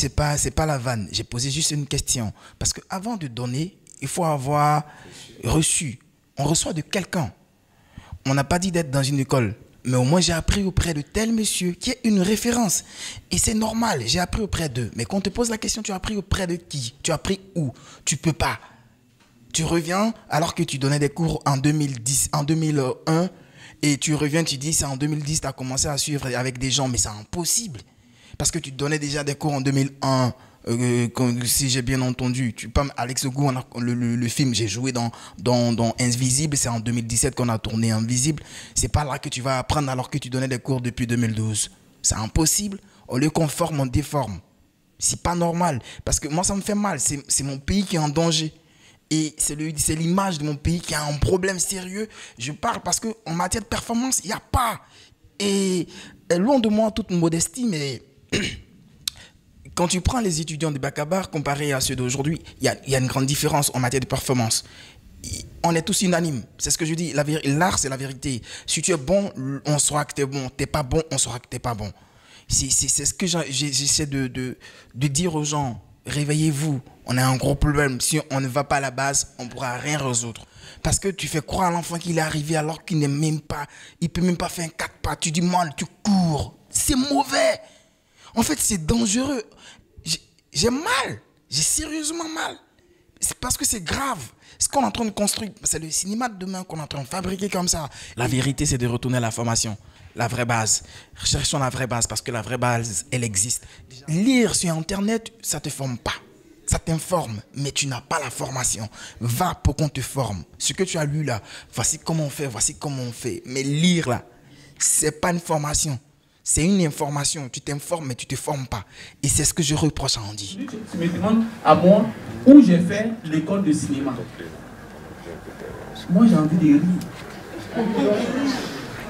c'est pas la vanne. J'ai posé juste une question. Parce qu'avant de donner, il faut avoir reçu. On reçoit de quelqu'un. On n'a pas dit d'être dans une école. Mais au moins, j'ai appris auprès de tel monsieur qui est une référence. Et c'est normal, j'ai appris auprès d'eux. Mais quand on te pose la question, tu as appris auprès de qui? Tu as appris où? Tu peux pas. Tu reviens alors que tu donnais des cours en 2010, en 2001, et tu reviens, tu dis, c'est en 2010, tu as commencé à suivre avec des gens, mais c'est impossible. Parce que tu donnais déjà des cours en 2001, si j'ai bien entendu. Alex Ogou, le film, j'ai joué dans Invisible, c'est en 2017 qu'on a tourné Invisible. C'est pas là que tu vas apprendre alors que tu donnais des cours depuis 2012. C'est impossible. Au lieu qu'on forme, on déforme. C'est pas normal. Parce que moi, ça me fait mal. C'est mon pays qui est en danger. Et c'est l'image de mon pays qui a un problème sérieux. Je parle parce qu'en matière de performance, il n'y a pas. Et loin de moi toute modestie, mais quand tu prends les étudiants de Bakabar comparés à ceux d'aujourd'hui, il y a une grande différence en matière de performance. On est tous unanimes. C'est ce que je dis. L'art, c'est la vérité. Si tu es bon, on saura que tu es bon. Tu n'es pas bon, on saura que tu n'es pas bon. C'est ce que j'essaie de dire aux gens. Réveillez-vous, on a un gros problème. Si on ne va pas à la base, on ne pourra rien résoudre. Parce que tu fais croire à l'enfant qu'il est arrivé alors qu'il n'est même pas, il ne peut même pas faire un 4 pas. Tu dis mal, tu cours. C'est mauvais. En fait, c'est dangereux. J'ai mal. J'ai sérieusement mal. C'est parce que c'est grave. Ce qu'on est en train de construire, c'est le cinéma de demain qu'on est en train de fabriquer comme ça. La vérité, c'est de retourner à la formation. La vraie base. Recherchons la vraie base parce que la vraie base, elle existe. Lire sur Internet, ça ne te forme pas. Ça t'informe, mais tu n'as pas la formation. Va pour qu'on te forme. Ce que tu as lu là, voici comment on fait, voici comment on fait. Mais lire là, ce n'est pas une formation. C'est une information. Tu t'informes, mais tu ne te formes pas. Et c'est ce que je reproche à Andy. Tu me demandes à moi où j'ai fait l'école de cinéma. Moi, j'ai envie de rire.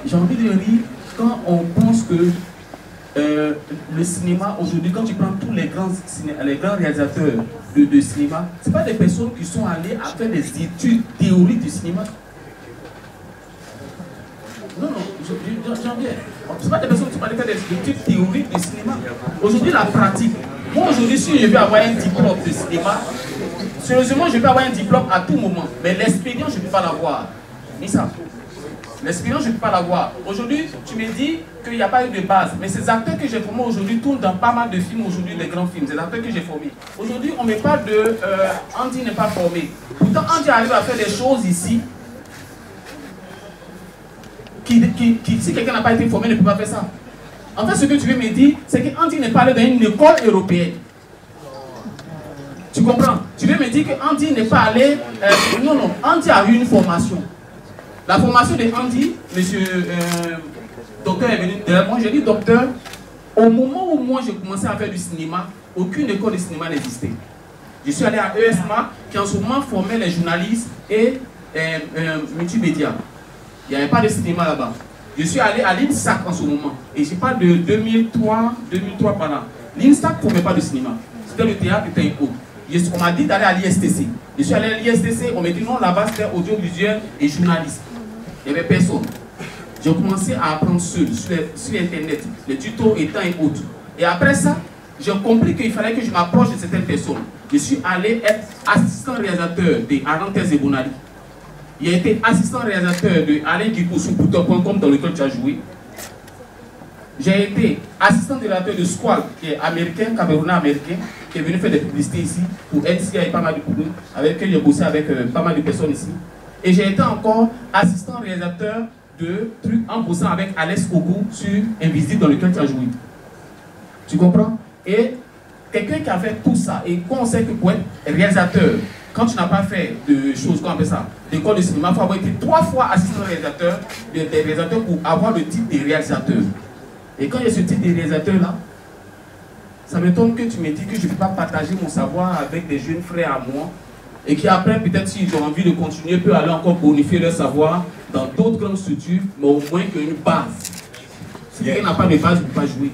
J'ai envie de rire quand on pense que le cinéma, aujourd'hui, quand tu prends tous les grands réalisateurs de cinéma, ce ne sont pas des personnes qui sont allées à faire des études théoriques du cinéma. Non, j'en viens. Ce ne sont pas des personnes qui sont allées faire des études théoriques du cinéma. Aujourd'hui, la pratique. Moi, aujourd'hui, si je veux avoir un diplôme de cinéma, sérieusement, je peux avoir un diplôme à tout moment. Mais l'expérience, je ne peux pas l'avoir. Mais ça. L'expérience, je ne peux pas l'avoir. Aujourd'hui, tu me dis qu'il n'y a pas eu de base. Mais ces acteurs que j'ai formés aujourd'hui tournent dans pas mal de films aujourd'hui, des grands films. Ces acteurs que j'ai formés. Aujourd'hui, on me parle de Andy n'est pas formé. Pourtant, Andy arrive à faire des choses ici. Si quelqu'un n'a pas été formé, ne peut pas faire ça. En fait, ce que tu veux me dire, c'est que Andy n'est pas allé dans une école européenne. Tu comprends? Tu veux me dire que Andy n'est pas allé... non, Andy a eu une formation. La formation de Andy, monsieur docteur est venu derrière moi, j'ai dit docteur, au moment où moi j'ai commencé à faire du cinéma, aucune école de cinéma n'existait. Je suis allé à ESMA qui en ce moment formait les journalistes et multimédia. Il n'y avait pas de cinéma là-bas. Je suis allé à l'INSAC en ce moment. Et je parle de 2003 par là. L'INSAC ne formait pas de cinéma. C'était le théâtre de Taïko. On m'a dit d'aller à l'ISTC. Je suis allé à l'ISTC, on m'a dit non, là-bas c'était audiovisuel et journaliste. Il n'y avait personne. J'ai commencé à apprendre seul, sur Internet, les tutos étant et autres. Et après ça, j'ai compris qu'il fallait que je m'approche de certaines personnes. Je suis allé être assistant réalisateur de Arantes et Bonali. Il a été assistant réalisateur de Alain Guico sur Poutor.com dans lequel tu as joué. J'ai été assistant réalisateur de Squall, qui est américain, camerounais américain, qui est venu faire des publicités ici pour NCA et pas mal de publics, avec qui j'ai bossé avec pas mal de personnes ici. Et j'ai été encore assistant réalisateur de trucs en bossant avec Alex Ogou sur Invisible dans lequel tu as joué. Tu comprends? Et quelqu'un qui a fait tout ça, et quand on sait que pour être réalisateur, quand tu n'as pas fait de choses, comment on appelle ça, d'école de cinéma, il faut avoir été 3 fois assistant réalisateur, des réalisateurs pour avoir le titre de réalisateur. Et quand il y a ce titre de réalisateur-là, ça m'étonne que tu me dis que je ne peux pas partager mon savoir avec des jeunes frères à moi, et qui après, peut-être s'ils ont envie de continuer, peuvent aller encore bonifier leur savoir dans d'autres grandes structures, mais au moins qu'il y ait une base. Si quelqu'un n'a pas de base, il ne peut pas jouer.